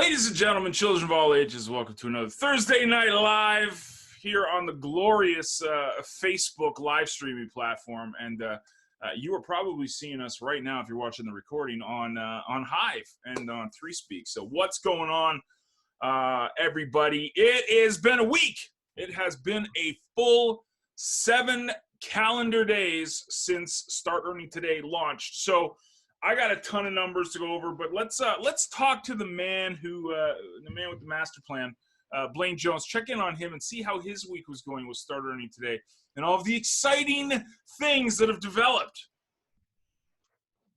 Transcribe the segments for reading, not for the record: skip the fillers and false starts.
Ladies and gentlemen, children of all ages, welcome to another Thursday Night Live here on the glorious Facebook live streaming platform. And you are probably seeing us right now, if you're watching the recording, on Hive and on 3Speak. So what's going on, everybody? It has been a week. It has been a full 7 calendar days since Start Earning Today launched. So I got a ton of numbers to go over, but let's talk to the man with the master plan, Blaine Jones. Check in on him and see how his week was going with Start Earning Today and all of the exciting things that have developed.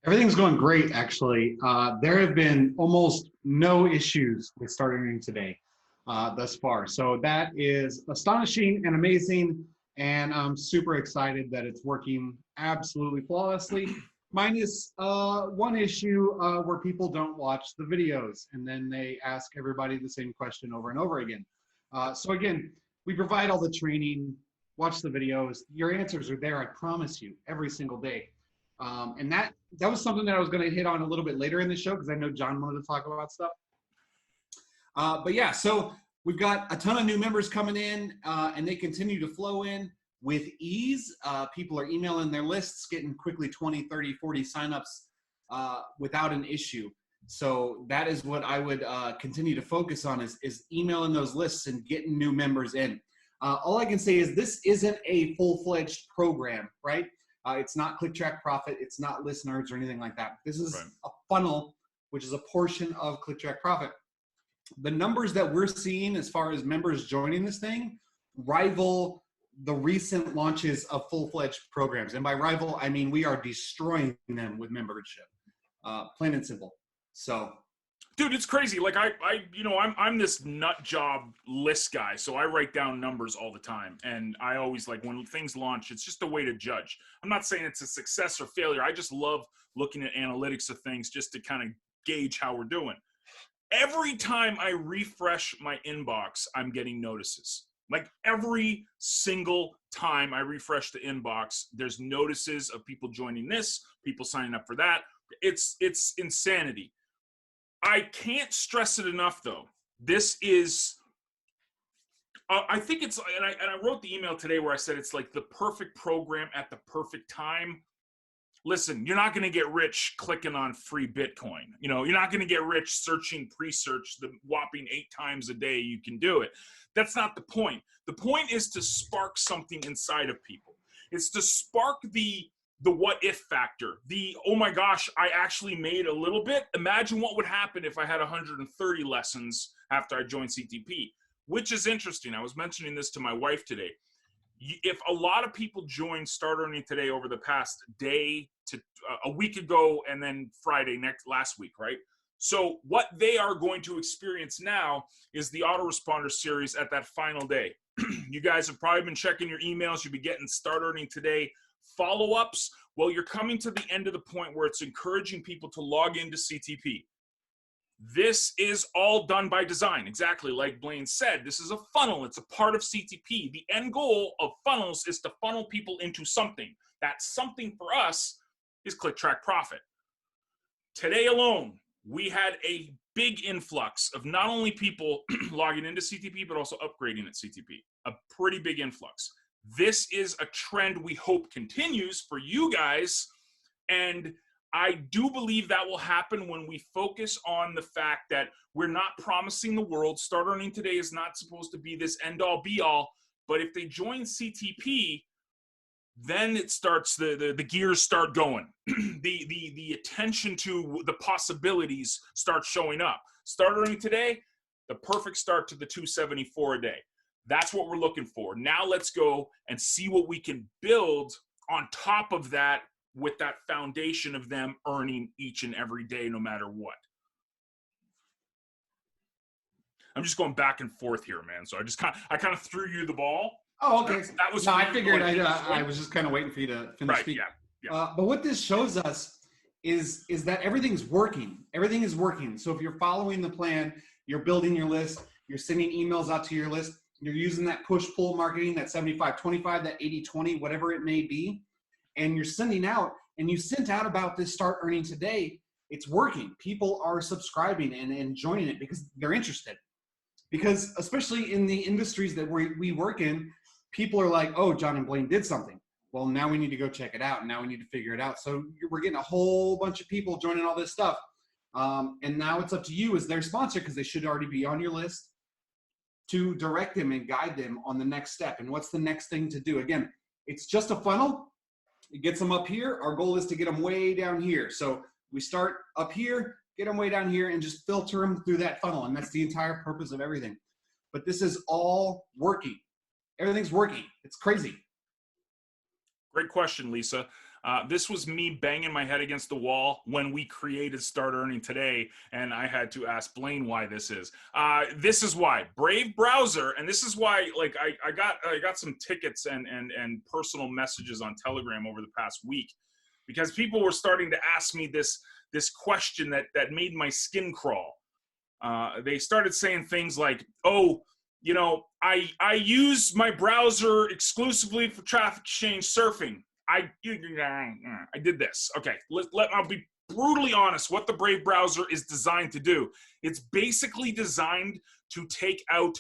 Everything's going great, actually. There have been almost no issues with Start Earning Today thus far. So that is astonishing and amazing, and I'm super excited that it's working absolutely flawlessly. Minus one issue where people don't watch the videos and then they ask everybody the same question over and over again. So again, we provide all the training, watch the videos. Your answers are there, I promise you, every single day. And that was something that I was going to hit on a little bit later in the show because I know John wanted to talk about stuff. But yeah, so we've got a ton of new members coming in and they continue to flow in with ease. People are emailing their lists, getting quickly 20, 30, 40 signups without an issue. So that is what I would continue to focus on is emailing those lists and getting new members in. All I can say is this isn't a full-fledged program, right? It's not Click Track Profit. It's not List Nerds or anything like that. This is a funnel, which is a portion of Click Track Profit. The numbers that we're seeing as far as members joining this thing rival the recent launches of full-fledged programs. And by rival, I mean we are destroying them with membership, plain and simple. So, dude, it's crazy. Like I'm this nut job list guy, so I write down numbers all the time. And I always like when things launch, it's just a way to judge. I'm not saying it's a success or failure. I just love looking at analytics of things just to kind of gauge how we're doing. Every time I refresh my inbox, I'm getting notices. Like every single time I refresh the inbox, there's notices of people joining this, people signing up for that. It's insanity. I can't stress it enough, though. This is, I think it's, and I wrote the email today where I said it's like the perfect program at the perfect time. Listen, you're not going to get rich clicking on free Bitcoin. You know, you're not going to get rich searching pre-search the whopping 8 times a day you can do it. That's not the point. The point is to spark something inside of people. It's to spark the what if factor. The, oh my gosh, I actually made a little bit. Imagine what would happen if I had 130 lessons after I joined CTP, which is interesting. I was mentioning this to my wife today. If a lot of people joined Start Earning Today over the past day to a week ago and then Friday last week, right? So what they are going to experience now is the autoresponder series at that final day. You guys have probably been checking your emails. You'll be getting Start Earning Today follow-ups. Well, you're coming to the end of the point where it's encouraging people to log into CTP. This is all done by design, exactly like Blaine said. This is a funnel. It's a part of CTP. The end goal of funnels is to funnel people into something. That something for us is Click Track Profit. Today alone, we had a big influx of not only people logging into CTP, but also upgrading at CTP. A pretty big influx. This is a trend we hope continues for you guys, and I do believe that will happen when we focus on the fact that we're not promising the world. Start Earning Today is not supposed to be this end-all, be-all, but if they join CTP, then it starts, the gears start going. the attention to the possibilities start showing up. Start Earning Today, the perfect start to the 274 a day. That's what we're looking for. Now let's go and see what we can build on top of that with that foundation of them earning each and every day, no matter what. I'm just going back and forth here, man. So I kind of threw you the ball. Oh, okay. That was. No, I figured I was just kind of waiting for you to finish speaking. Yeah. But what this shows us is that everything's working. Everything is working. So if you're following the plan, you're building your list, you're sending emails out to your list, you're using that push-pull marketing, that 75-25, that 80-20, whatever it may be, and you're sending out, and you sent out about this Start Earning Today, it's working. People are subscribing and joining it because they're interested. Because especially in the industries that we work in, people are like, oh, John and Blaine did something. Well, now we need to go check it out. And now we need to figure it out. So we're getting a whole bunch of people joining all this stuff. And now it's up to you as their sponsor, because they should already be on your list, to direct them and guide them on the next step. And what's the next thing to do? Again, it's just a funnel. It gets them up here. Our goal is to get them way down here. So we start up here, get them way down here, and just filter them through that funnel. And that's the entire purpose of everything. But this is all working. Everything's working. It's crazy. Great question, Lisa. This was me banging my head against the wall when we created Start Earning Today, and I had to ask Blaine why this is. This is why. Brave Browser, and this is why, like, I got some tickets and personal messages on Telegram over the past week, because people were starting to ask me this question that made my skin crawl. They started saying things like, oh, you know, I use my browser exclusively for traffic exchange surfing. I did this. Okay, I'll be brutally honest. What the Brave Browser is designed to do, it's basically designed to take out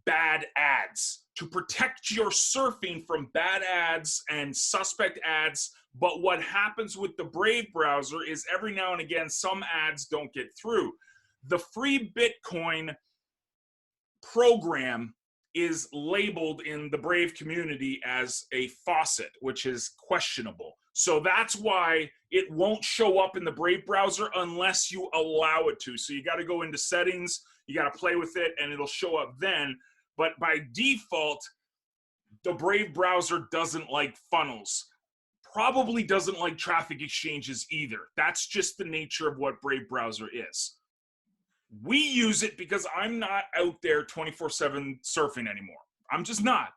bad ads, to protect your surfing from bad ads and suspect ads. But what happens with the Brave Browser is every now and again, some ads don't get through. The free Bitcoin program is labeled in the Brave community as a faucet, which is questionable. So that's why it won't show up in the Brave Browser unless you allow it to. So you got to go into settings, you got to play with it, and it'll show up then. But by default, the Brave Browser doesn't like funnels, probably doesn't like traffic exchanges either. That's just the nature of what Brave Browser is. We use it because I'm not out there 24/7 surfing anymore. I'm just not.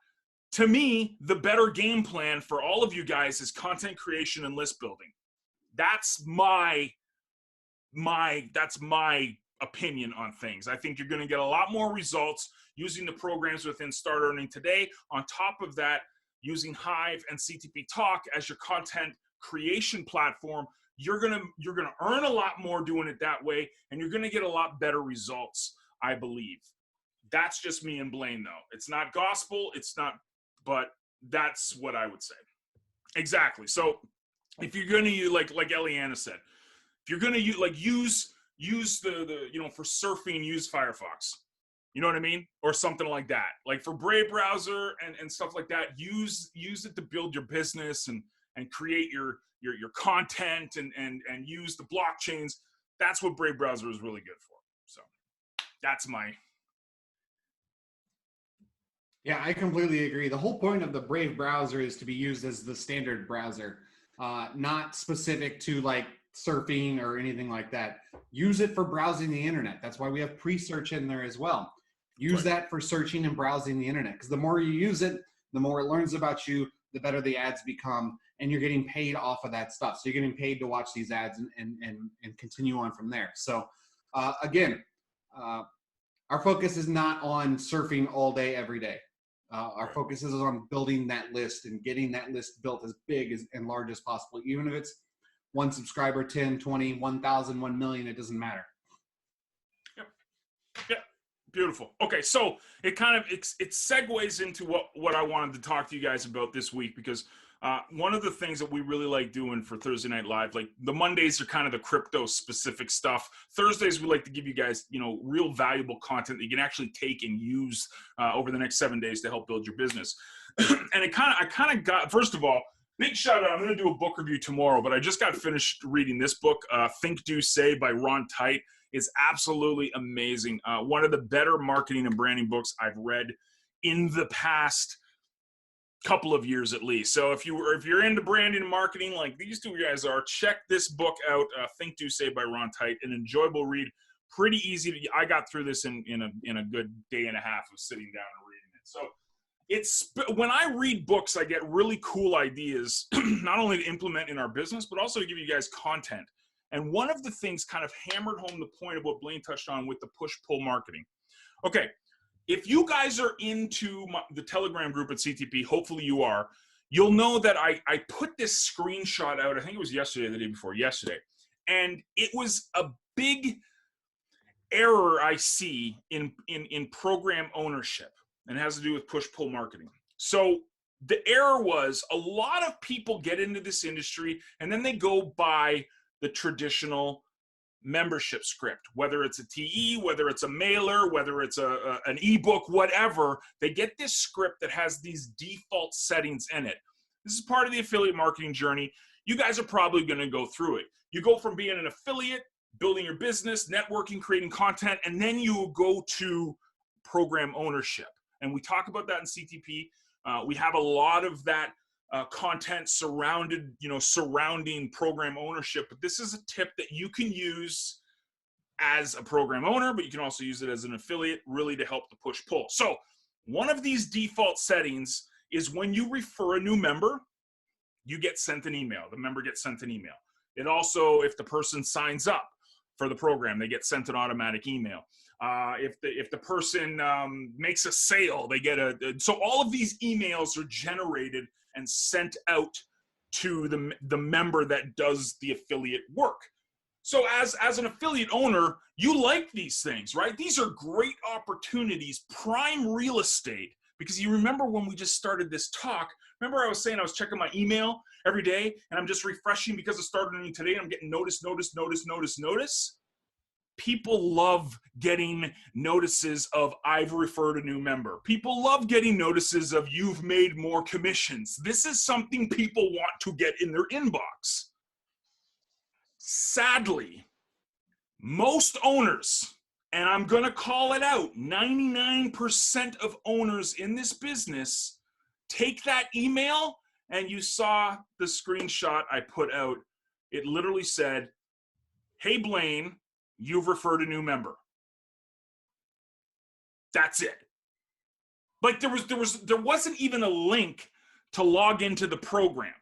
To me, the better game plan for all of you guys is content creation and list building. That's my opinion on things. I think you're going to get a lot more results using the programs within Start Earning Today. On top of that, using Hive and CTP Talk as your content creation platform, you're gonna earn a lot more doing it that way, and you're gonna get a lot better results, I believe. That's just me and Blaine, though. It's not gospel, it's not, but that's what I would say. Exactly. So if you're gonna use, like Eliana said, if you're gonna use the you know, for surfing, use Firefox. You know what I mean? Or something like that. Like for Brave Browser and stuff like that, use it to build your business and create your content and use the blockchains. That's what Brave Browser is really good for. So that's my. Yeah, I completely agree. The whole point of the Brave Browser is to be used as the standard browser, not specific to like surfing or anything like that. Use it for browsing the internet. That's why we have pre-search in there as well. Use that for searching and browsing the internet, because the more you use it, the more it learns about you, the better the ads become, and you're getting paid off of that stuff. So you're getting paid to watch these ads and continue on from there. So again, our focus is not on surfing all day, every day. Our focus is on building that list and getting that list built as big and large as possible. Even if it's 1 subscriber, 10, 20, 1,000, 1 million, it doesn't matter. Yep. Yep. Beautiful. Okay, so it kind of it segues into what I wanted to talk to you guys about this week, because one of the things that we really like doing for Thursday Night Live, like the Mondays are kind of the crypto specific stuff. Thursdays we like to give you guys, you know, real valuable content that you can actually take and use over the next 7 days to help build your business. And I kind of got, first of all, big shout out. I'm going to do a book review tomorrow, but I just got finished reading this book, Think, Do, Say by Ron Tite. It's absolutely amazing. One of the better marketing and branding books I've read in the past couple of years at least. So if you're into branding and marketing like these two guys are, check this book out, Think, Do, Say by Ron Tite. An enjoyable read, pretty easy. I got through this in a good day and a half of sitting down and reading it. So when I read books, I get really cool ideas, not only to implement in our business, but also to give you guys content. And one of the things kind of hammered home the point of what Blaine touched on with the push-pull marketing. Okay, if you guys are into the Telegram group at CTP, hopefully you are, you'll know that I put this screenshot out, I think it was yesterday, the day before yesterday, And it was a big error I see in program ownership, and it has to do with push-pull marketing. So the error was a lot of people get into this industry and then they go buy the traditional membership script, whether it's a TE, whether it's a mailer, whether it's an ebook, whatever. They get this script that has these default settings in it. This is part of the affiliate marketing journey. You guys are probably going to go through it. You go from being an affiliate, building your business, networking, creating content, and then you go to program ownership. And we talk about that in CTP. We have a lot of that content surrounding program ownership. But this is a tip that you can use as a program owner, but you can also use it as an affiliate, really to help the push-pull. So one of these default settings is when you refer a new member, you get sent an email. The member gets sent an email. It also, if the person signs up for the program, they get sent an automatic email. If the person makes a sale, they get so all of these emails are generated and sent out to the member that does the affiliate work. So as an affiliate owner, you like these things, right? These are great opportunities, prime real estate, because you remember when we just started this talk, remember I was saying I was checking my email every day and I'm just refreshing because it started today and I'm getting notice. People love getting notices of I've referred a new member. People love getting notices of you've made more commissions. This is something people want to get in their inbox. Sadly, most owners, and I'm going to call it out, 99% of owners in this business take that email, and you saw the screenshot I put out. It literally said, "Hey Blaine, you've referred a new member." That's it. Like there wasn't even a link to log into the program.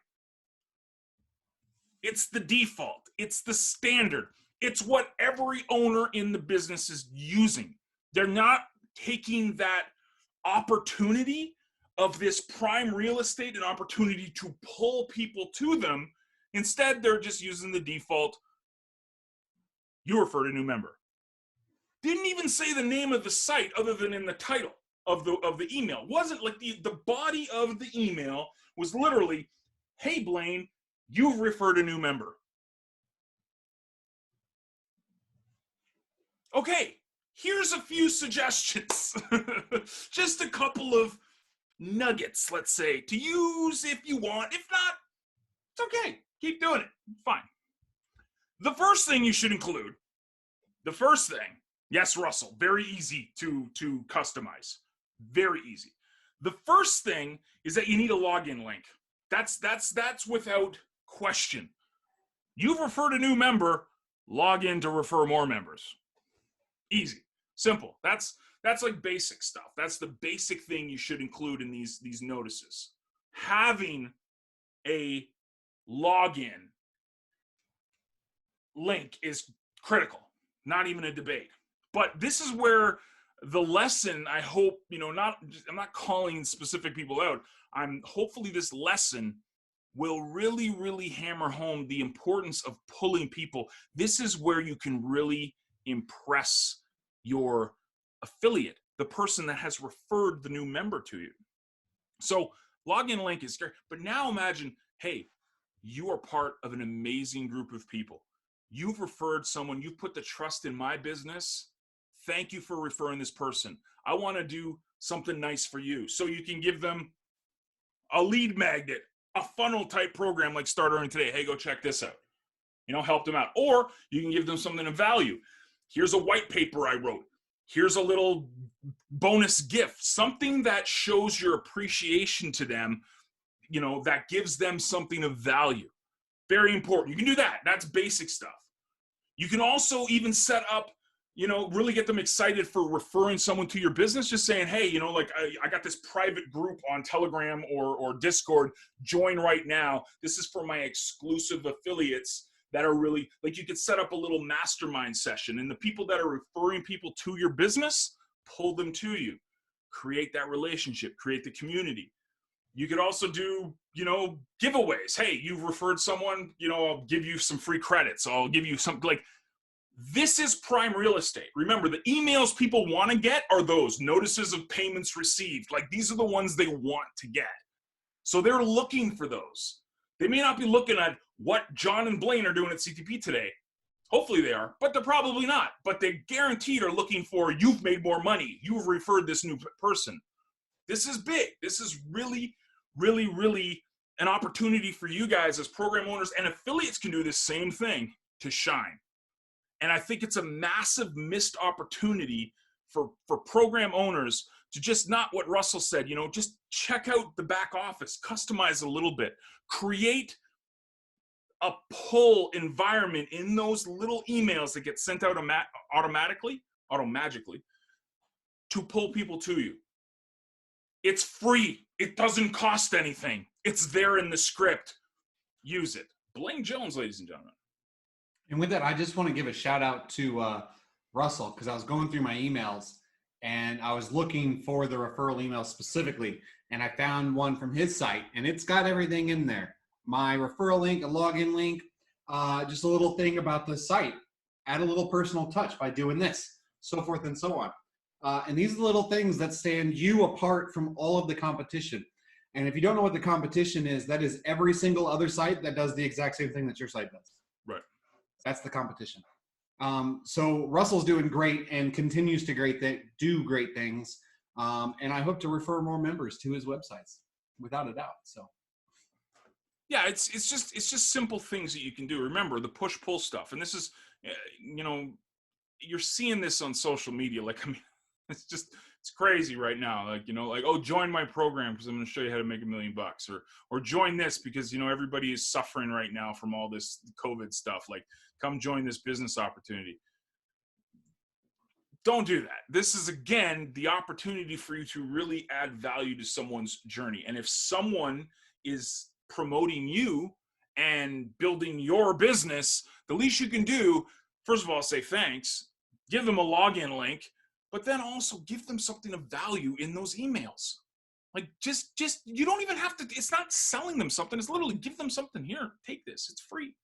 It's the default. It's the standard. It's what every owner in the business is using. They're not taking that opportunity of this prime real estate, an opportunity to pull people to them. Instead, they're just using the default, "You referred a new member." Didn't even say the name of the site other than in the title of the email. Wasn't like the body of the email was literally, "Hey Blaine, you've referred a new member." Okay, here's a few suggestions. Just a couple of nuggets, let's say, to use if you want. If not, it's okay. Keep doing it. Fine. The first thing you should include, yes, Russell, very easy to customize. Very easy. The first thing is that you need a login link. That's without question. You've referred a new member, log in to refer more members. Easy, simple. That's like basic stuff. That's the basic thing you should include in these notices. Having a login link is critical, not even a debate. But this is where the lesson, I hope, I'm not calling specific people out. Hopefully this lesson will really, really hammer home the importance of pulling people. This is where you can really impress your affiliate, the person that has referred the new member to you. So login link is scary. But now imagine, hey, you are part of an amazing group of people. You've referred someone, you've put the trust in my business. Thank you for referring this person. I want to do something nice for you. So you can give them a lead magnet, a funnel type program like Start Earning Today. Hey, go check this out. Help them out. Or you can give them something of value. Here's a white paper I wrote. Here's a little bonus gift, something that shows your appreciation to them, that gives them something of value. Very important. You can do that. That's basic stuff. You can also even set up, really get them excited for referring someone to your business. Just saying, hey, I got this private group on Telegram or Discord. Join right now. This is for my exclusive affiliates that are really, like, you could set up a little mastermind session, and the people that are referring people to your business, pull them to you. Create that relationship, create the community. You could also do, giveaways. Hey, you've referred someone, I'll give you some free credits. I'll give you something like, this is prime real estate. Remember, the emails people want to get are those notices of payments received. Like, these are the ones they want to get. So they're looking for those. They may not be looking at what John and Blaine are doing at CTP today. Hopefully they are, but they're probably not. But they guaranteed are looking for, you've made more money. You've referred this new person. This is big. This is really, really, really an opportunity for you guys as program owners, and affiliates can do the same thing to shine. And I think it's a massive missed opportunity for program owners to just, not what Russell said, just check out the back office, customize a little bit, create a pull environment in those little emails that get sent out automatically to pull people to you. It's free. It doesn't cost anything. It's there in the script. Use it. Blaine Jones, ladies and gentlemen. And with that, I just want to give a shout out to Russell, because I was going through my emails and I was looking for the referral email specifically, and I found one from his site, and it's got everything in there. My referral link, a login link, just a little thing about the site. Add a little personal touch by doing this, so forth and so on. And these are the little things that stand you apart from all of the competition. And if you don't know what the competition is, that is every single other site that does the exact same thing that your site does. Right. That's the competition. So Russell's doing great and continues to do great things. And I hope to refer more members to his websites, without a doubt. So. Yeah, it's just simple things that you can do. Remember the push-pull stuff, and this is, you're seeing this on social media. Like, I mean, it's crazy right now. Like, oh, join my program because I'm going to show you how to make $1 million, or join this because everybody is suffering right now from all this COVID stuff. Like, come join this business opportunity. Don't do that. This is, again, the opportunity for you to really add value to someone's journey. And if someone is promoting you and building your business, the least you can do, first of all, say thanks, give them a login link, but then also give them something of value in those emails. Like, just you don't even have to, it's not selling them something, it's literally give them something. Here, take this, it's free.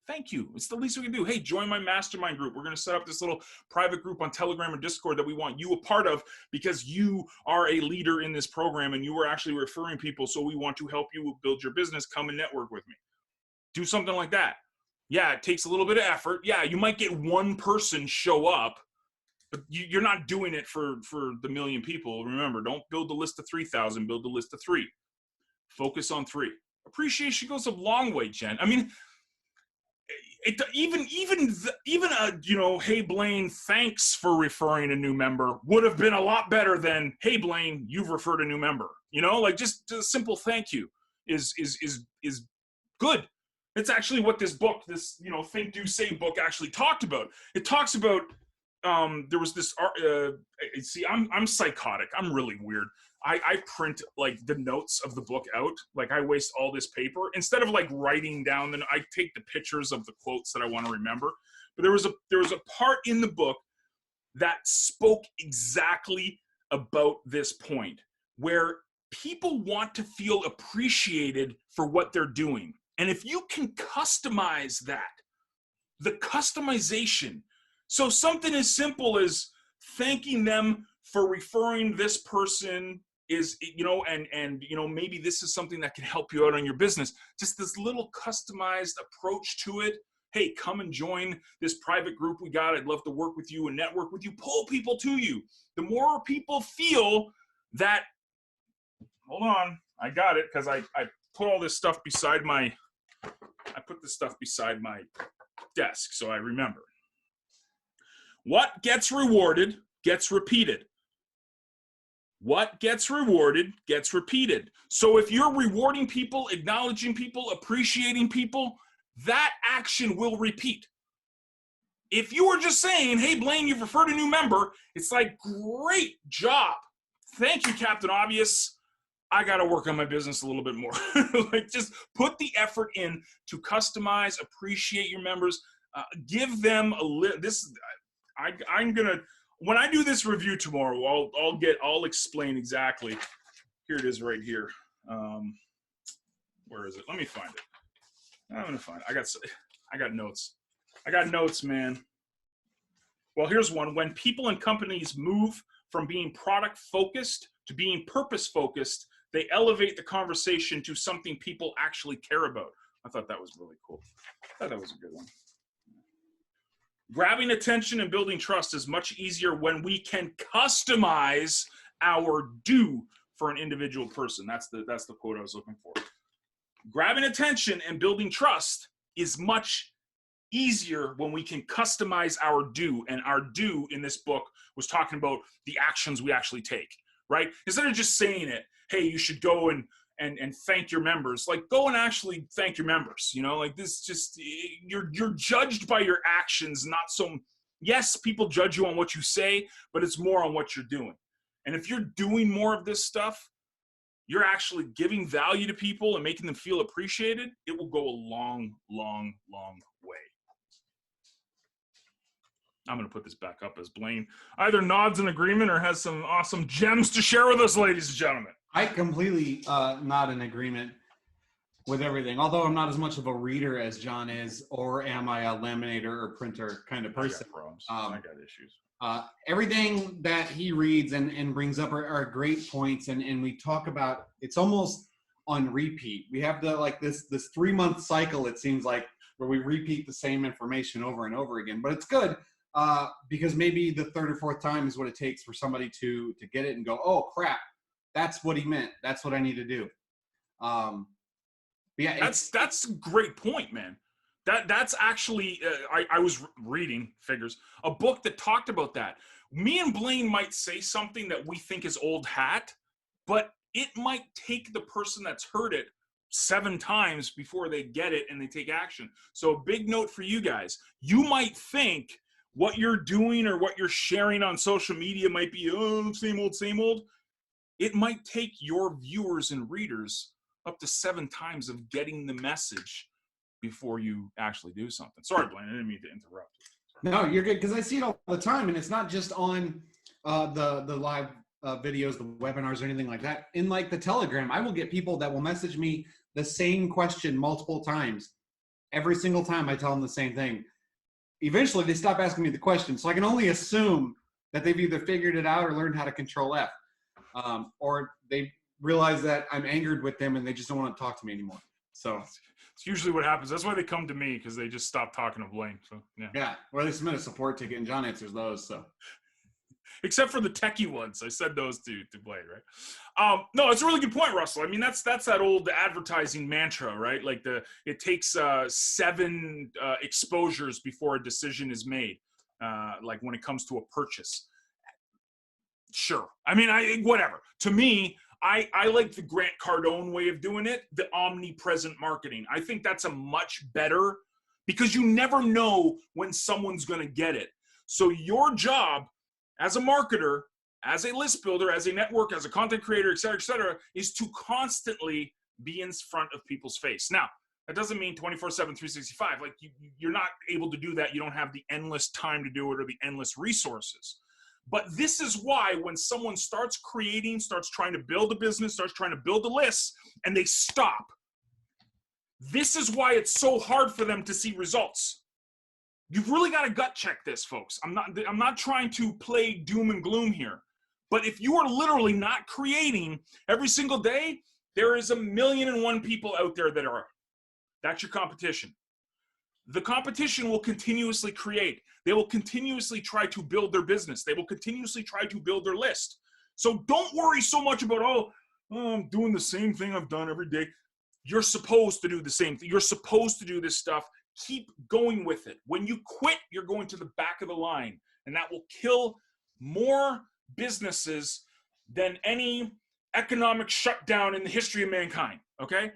Thank you. It's the least we can do. Hey, join my mastermind group. We're going to set up this little private group on Telegram or Discord that we want you a part of because you are a leader in this program and you are actually referring people. So we want to help you build your business. Come and network with me. Do something like that. Yeah, it takes a little bit of effort. Yeah, you might get one person show up, but you're not doing it for the million people. Remember, don't build the list of 3,000. Build the list of 3. Focus on 3. Appreciation goes a long way, Jen. I mean, even hey Blaine, thanks for referring a new member would have been a lot better than, hey Blaine, you've referred a new member. Like just a simple thank you is good. It's actually what this book, this Think Do Say book actually talked about. It talks about there was this see, I'm psychotic. I'm really weird. I print like the notes of the book out. Like I waste all this paper instead of like writing down. Then I take the pictures of the quotes that I want to remember. But there was a part in the book that spoke exactly about this point, where people want to feel appreciated for what they're doing. And if you can customize that, the customization, so something as simple as thanking them for referring this person is, and maybe this is something that can help you out on your business. Just this little customized approach to it. Hey, come and join this private group we got. I'd love to work with you and network with you. Pull people to you. The more people feel that, hold on, I got it, because I put all this stuff beside my desk so I remember. What gets rewarded gets repeated. What gets rewarded gets repeated. So if you're rewarding people, acknowledging people, appreciating people, that action will repeat. If you were just saying, hey, Blaine, you've referred a new member, it's like, great job. Thank you, Captain Obvious. I got to work on my business a little bit more. Like, just put the effort in to customize, appreciate your members, give them I'm going to, when I do this review tomorrow, I'll explain exactly. Here it is right here. Where is it? Let me find it. I'm gonna find it. I got notes. I got notes, man. Well, here's one. When people and companies move from being product focused to being purpose focused, they elevate the conversation to something people actually care about. I thought that was really cool. I thought that was a good one. Grabbing attention and building trust is much easier when we can customize our do for an individual person. That's the quote I was looking for. Grabbing attention and building trust is much easier when we can customize our do. And our do in this book was talking about the actions we actually take, right? Instead of just saying it, hey, you should go and thank your members, like go and actually thank your members, you know, like this just, you're judged by your actions, not so, yes, people judge you on what you say, but it's more on what you're doing. And if you're doing more of this stuff, you're actually giving value to people and making them feel appreciated, it will go a long, long, long way. I'm going to put this back up as Blaine either nods in agreement or has some awesome gems to share with us, ladies and gentlemen. I completely nod in agreement with everything, although I'm not as much of a reader as John is, or am I a laminator or printer kind of person. I got problems. I got issues. Everything that he reads and brings up are great points, and we talk about, it's almost on repeat. We have this 3-month cycle, it seems like, where we repeat the same information over and over again, but it's good because maybe the third or fourth time is what it takes for somebody to get it and go, oh crap, that's what he meant, that's what I need to do. Yeah, that's a great point, man. That's actually I was reading figures, a book that talked about that. Me and Blaine might say something that we think is old hat, but it might take the person that's heard it 7 times before they get it and they take action. So a big note for you guys: you might think what you're doing or what you're sharing on social media might be same old. It might take your viewers and readers up to 7 times of getting the message before you actually do something. Sorry, Blaine, I didn't mean to interrupt. No, you're good, because I see it all the time, and it's not just on the live videos, the webinars, or anything like that. In like the Telegram, I will get people that will message me the same question multiple times. Every single time I tell them the same thing. Eventually, they stop asking me the question, so I can only assume that they've either figured it out or learned how to Control F, or they realize that I'm angered with them and they just don't want to talk to me anymore. So it's usually what happens. That's why they come to me, because they just stop talking to Blaine. So yeah, or they submit a support ticket, and John answers those. So except for the techie ones, I said those to Blaine, right? No, it's a really good point, Russell. I mean, that's that old advertising mantra, right? Like it takes 7 exposures before a decision is made. Like when it comes to a purchase. Sure. I mean, whatever. To me, I like the Grant Cardone way of doing it, the omnipresent marketing. I think that's a much better, because you never know when someone's going to get it. So your job as a marketer, as a list builder, as a network, as a content creator, et cetera, is to constantly be in front of people's face. Now, that doesn't mean 24/7, 365. Like you're not able to do that. You don't have the endless time to do it or the endless resources. But this is why when someone starts creating, starts trying to build a business, starts trying to build a list, and they stop, this is why it's so hard for them to see results. You've really got to gut check this, folks. I'm not trying to play doom and gloom here. But if you are literally not creating every single day, there is 1,000,001 people out there that are. That's your competition. The competition will continuously create. They will continuously try to build their business. They will continuously try to build their list. So don't worry so much about, I'm doing the same thing I've done every day. You're supposed to do the same thing. You're supposed to do this stuff. Keep going with it. When you quit, you're going to the back of the line, and that will kill more businesses than any economic shutdown in the history of mankind, okay?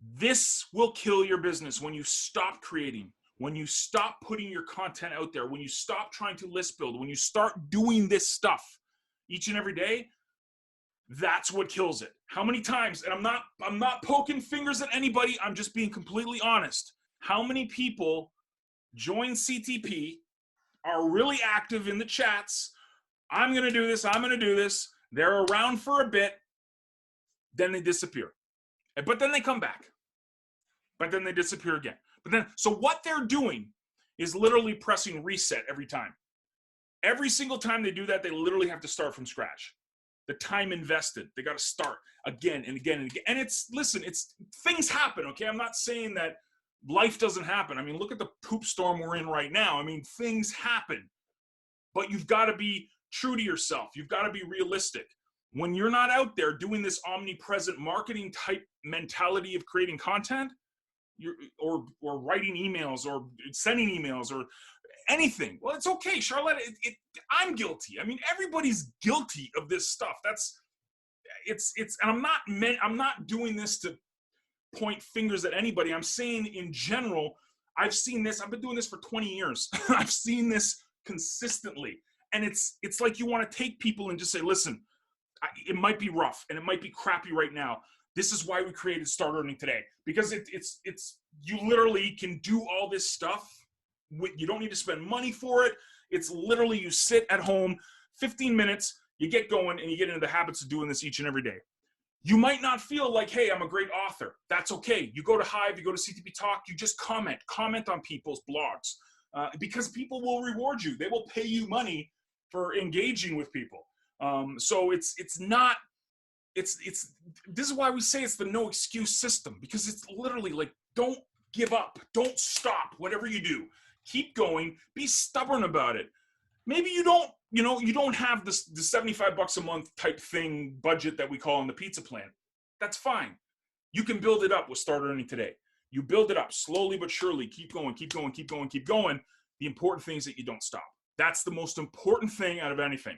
This will kill your business when you stop creating, when you stop putting your content out there, when you stop trying to list build, when you start doing this stuff each and every day. That's what kills it. How many times, and I'm not poking fingers at anybody, I'm just being completely honest. How many people join CTP, are really active in the chats, I'm going to do this, I'm going to do this, they're around for a bit, Then they disappear. But then they come back. But then they disappear again. But then, so what they're doing is literally pressing reset every time. Every single time they do that, they literally have to start from scratch. The time invested, they got to start again and again and again. And listen, things happen, okay? I'm not saying that life doesn't happen. I mean, look at the poop storm we're in right now. I mean, things happen. But you've got to be true to yourself. You've got to be realistic. When you're not out there doing this omnipresent marketing type mentality of creating content, or writing emails or sending emails or anything, well, it's okay, Charlotte. I'm guilty. I mean, everybody's guilty of this stuff. And I'm not doing this to point fingers at anybody. I'm saying in general, I've seen this. I've been doing this for 20 years. I've seen this consistently. And it's like you want to take people and just say, listen, it might be rough and it might be crappy right now. This is why we created Start Earning Today, because it's you literally can do all this stuff. You don't need to spend money for it. It's literally you sit at home, 15 minutes, you get going, and you get into the habits of doing this each and every day. You might not feel like, hey, I'm a great author. That's okay. You go to Hive, you go to CTP Talk, you just comment on people's blogs, because people will reward you. They will pay you money for engaging with people. So this is why we say it's the no excuse system, because it's literally like, don't give up, don't stop, whatever you do, keep going, be stubborn about it. Maybe you don't have the $75 a month type thing budget that we call in the pizza plan. That's fine. You can build it up with Start Earning Today. You build it up slowly but surely, keep going, keep going, keep going, keep going. The important thing is that you don't stop. That's the most important thing out of anything.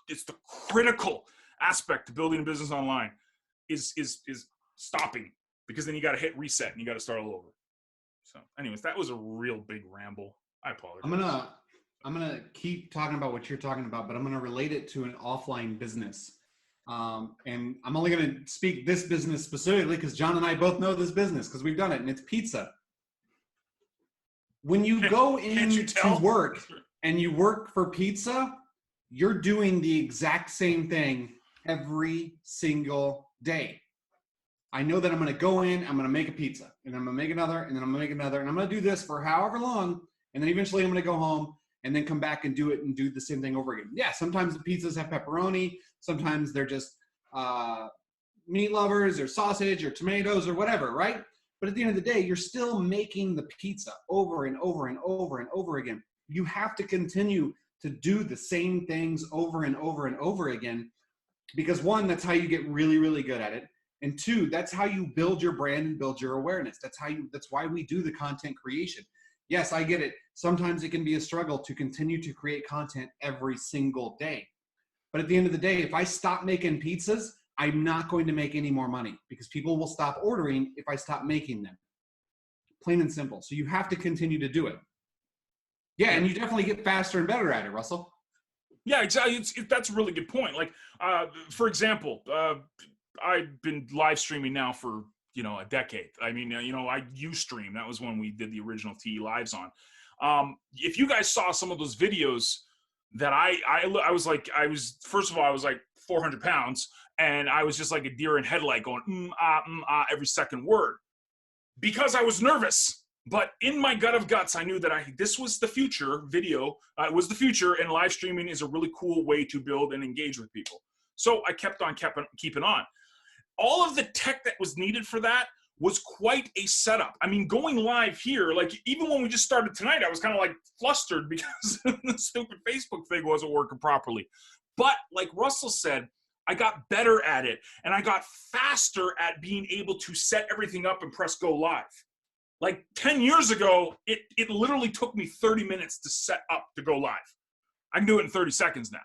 It's the critical aspect to building a business online is stopping, because then you got to hit reset and you got to start all over. So anyways, that was a real big ramble. I apologize. I'm gonna keep talking about what you're talking about, but I'm gonna relate it to an offline business. And I'm only gonna speak this business specifically because John and I both know this business because we've done it, and it's pizza. When you go into work and you work for pizza, you're doing the exact same thing every single day. I know that I'm going to go in, I'm going to make a pizza, and I'm going to make another, and then I'm going to make another, and I'm going to do this for however long, and then eventually I'm going to go home and then come back and do it and do the same thing over again. Yeah, sometimes the pizzas have pepperoni, sometimes they're just meat lovers or sausage or tomatoes or whatever, right? But at the end of the day, you're still making the pizza over and over and over and over again. You have to continue to do the same things over and over and over again, because one, that's how you get really, really good at it. And two, that's how you build your brand and build your awareness. That's why we do the content creation. Yes, I get it. Sometimes it can be a struggle to continue to create content every single day. But at the end of the day, if I stop making pizzas, I'm not going to make any more money, because people will stop ordering if I stop making them. Plain and simple. So you have to continue to do it. Yeah, and you definitely get faster and better at it, Russell. Yeah, exactly. That's a really good point. Like, for example, I've been live streaming now for, a decade. I mean, I Ustream. That was when we did the original TE Lives on. If you guys saw some of those videos that I was first of all, I was like 400 pounds, and I was just like a deer in headlight going, every second word, because I was nervous. But in my gut of guts, I knew that this was the future. Video was the future, and live streaming is a really cool way to build and engage with people. So I kept keeping on. All of the tech that was needed for that was quite a setup. I mean, going live here, like even when we just started tonight, I was kind of like flustered because the stupid Facebook thing wasn't working properly. But like Russell said, I got better at it, and I got faster at being able to set everything up and press go live. Like 10 years ago, it literally took me 30 minutes to set up to go live. I can do it in 30 seconds now.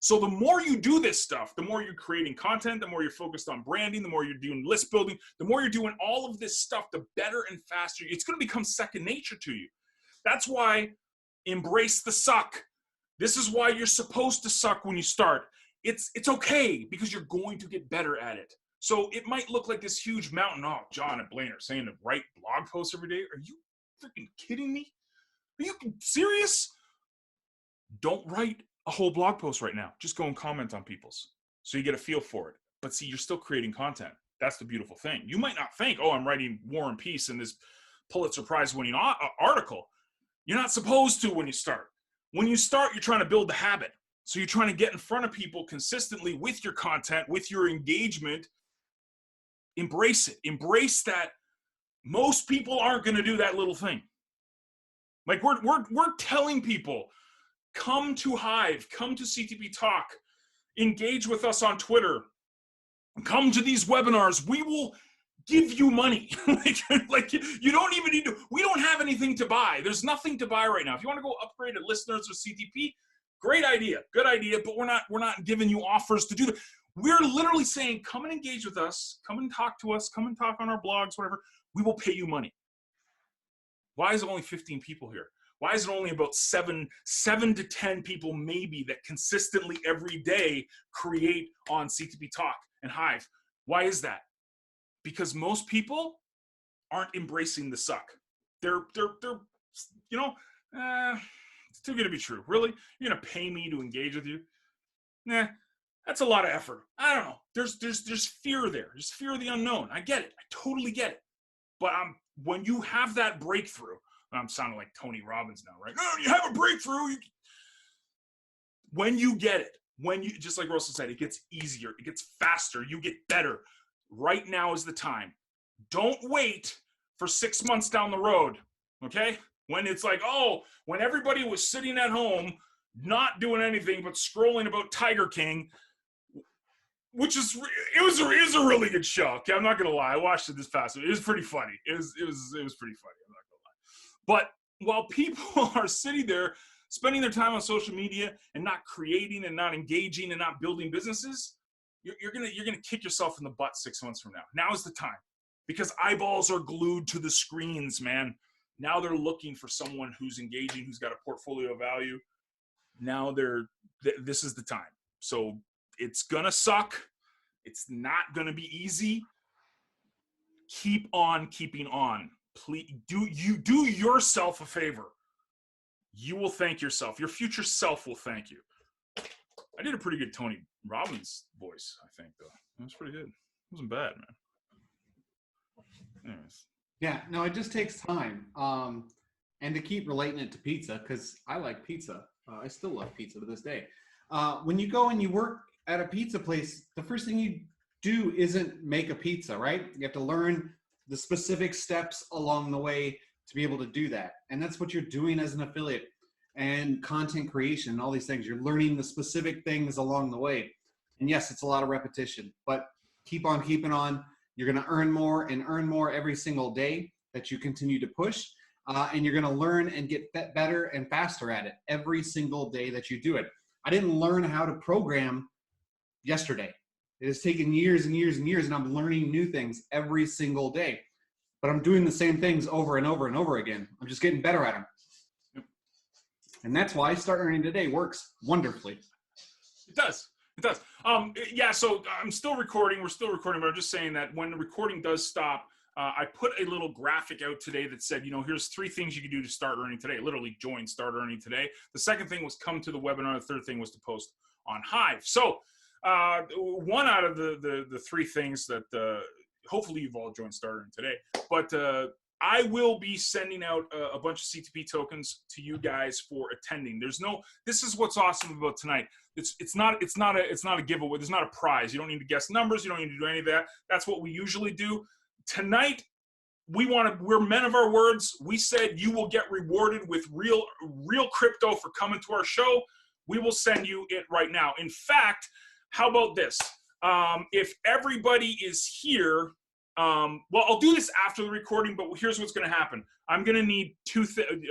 So the more you do this stuff, the more you're creating content, the more you're focused on branding, the more you're doing list building, the more you're doing all of this stuff, the better and faster. It's going to become second nature to you. That's why embrace the suck. This is why you're supposed to suck when you start. It's okay, because you're going to get better at it. So it might look like this huge mountain. Oh, John and Blaine are saying to write blog posts every day. Are you freaking kidding me? Are you serious? Don't write a whole blog post right now. Just go and comment on people's. So you get a feel for it. But see, you're still creating content. That's the beautiful thing. You might not think, oh, I'm writing War and Peace in this Pulitzer Prize winning article. You're not supposed to when you start. When you start, you're trying to build the habit. So you're trying to get in front of people consistently with your content, with your engagement. Embrace it. Embrace that most people aren't going to do that little thing. Like we're telling people, come to Hive, come to CTP Talk, engage with us on Twitter, come to these webinars. We will give you money. like you don't even need to, we don't have anything to buy. There's nothing to buy right now. If you want to go upgrade at listeners or CTP, great idea, good idea, but we're not giving you offers to do that. We're literally saying, come and engage with us, come and talk to us, come and talk on our blogs, whatever. We will pay you money. Why is it only 15 people here? Why is it only about seven to 10 people maybe that consistently every day create on CTP Talk and Hive? Why is that? Because most people aren't embracing the suck. They're you know, it's too good to be true. Really? You're gonna pay me to engage with you? Nah, that's a lot of effort. I don't know. There's fear there. There's fear of the unknown. I get it. I totally get it. But when you have that breakthrough, I'm sounding like Tony Robbins now, right? Oh, you have a breakthrough. When you get it, when you, just like Russell said, it gets easier, it gets faster, you get better. Right now is the time. Don't wait for 6 months down the road, okay? When it's like, oh, when everybody was sitting at home, not doing anything but scrolling about Tiger King, which is it was a really good show. Okay, I'm not gonna lie, I watched it this past week. It was pretty funny. It was pretty funny. I'm not gonna lie. But while people are sitting there spending their time on social media and not creating and not engaging and not building businesses, you're gonna kick yourself in the butt 6 months from now. Now is the time, because eyeballs are glued to the screens, man. Now they're looking for someone who's engaging, who's got a portfolio value. Now this is the time. So it's gonna suck. It's not gonna be easy. Keep on keeping on. Please do yourself a favor. You will thank yourself. Your future self will thank you. I did a pretty good Tony Robbins voice, I think, though. It was pretty good. It wasn't bad, man. Anyways. Yeah, no, it just takes time. And to keep relating it to pizza, because I like pizza. I still love pizza to this day. When you go and you work at a pizza place, the first thing you do isn't make a pizza, right? You have to learn the specific steps along the way to be able to do that. And that's what you're doing as an affiliate and content creation and all these things. You're learning the specific things along the way. And yes, it's a lot of repetition, but keep on keeping on. You're going to earn more and earn more every single day that you continue to push. And you're going to learn and get better and faster at it every single day that you do it. I didn't learn how to program yesterday. It has taken years and years and years, and I'm learning new things every single day. But I'm doing the same things over and over and over again. I'm just getting better at them. And that's why Start Earning Today works wonderfully. It does. It does. Yeah, so I'm still recording. We're still recording, but I'm just saying that when the recording does stop, I put a little graphic out today that said, here's 3 things you can do to start earning today. Literally join Start Earning Today. The second thing was come to the webinar. The third thing was to post on Hive. So one out of the 3 things that hopefully you've all joined Start Earning Today. But I will be sending out a bunch of CTP tokens to you guys for attending. This is what's awesome about tonight. It's not a giveaway. There's not a prize. You don't need to guess numbers. You don't need to do any of that. That's what we usually do. Tonight, we're men of our words. We said you will get rewarded with real crypto for coming to our show. We will send you it right now. In fact, how about this? If everybody is here, well, I'll do this after the recording, but here's what's going to happen. I'm going to need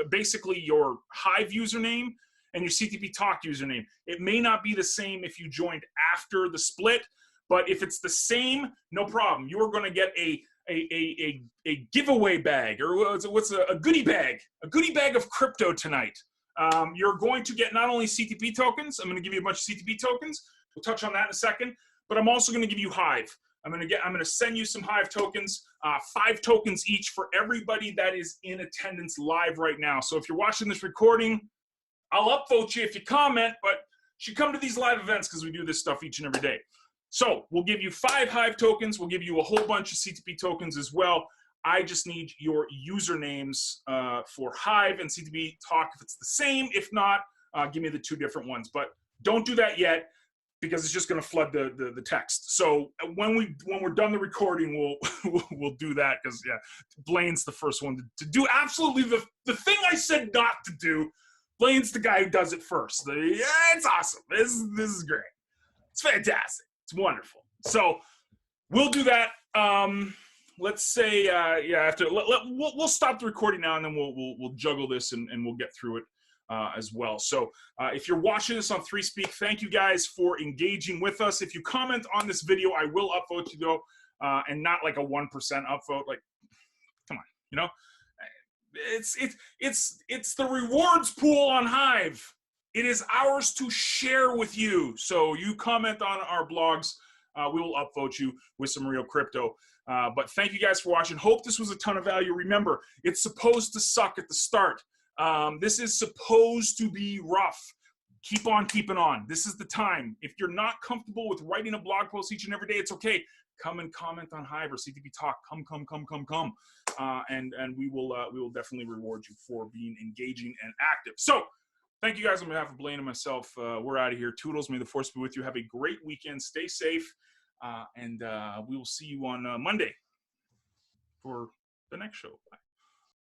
basically your Hive username and your CTP Talk username. It may not be the same if you joined after the split, but if it's the same, no problem. You're going to get a giveaway bag, or what's a goodie bag of crypto tonight. You're going to get not only CTP tokens. I'm going to give you a bunch of CTP tokens. We'll touch on that in a second, but I'm also going to give you Hive. I'm going to send you some Hive tokens, 5 tokens each for everybody that is in attendance live right now. So if you're watching this recording, I'll upvote you if you comment, but you should come to these live events because we do this stuff each and every day. So we'll give you 5 Hive tokens. We'll give you a whole bunch of CTP tokens as well. I just need your usernames for Hive and CTP Talk if it's the same. If not, give me the 2 different ones. But don't do that yet because it's just going to flood the text. So when we're done the recording, we'll do that because yeah, Blaine's the first one to do absolutely the thing I said not to do. Blaine's the guy who does it first. Yeah, it's awesome. This is great. It's fantastic. It's wonderful. So we'll do that. Let's say after we'll stop the recording now and then we'll juggle this and we'll get through it as well. So if you're watching this on 3Speak, thank you guys for engaging with us. If you comment on this video, I will upvote you though, and not like a 1% upvote. Like, come on, you know, it's the rewards pool on Hive. It is ours to share with you. So you comment on our blogs, we will upvote you with some real crypto. But thank you guys for watching. Hope this was a ton of value. Remember, it's supposed to suck at the start. This is supposed to be rough. Keep on keeping on. This is the time. If you're not comfortable with writing a blog post each and every day, it's okay. Come and comment on Hive or CTP Talk. Come. And we will definitely reward you for being engaging and active. So thank you guys on behalf of Blaine and myself. We're out of here. Toodles. May the force be with you. Have a great weekend. Stay safe. And we will see you on Monday for the next show. Bye.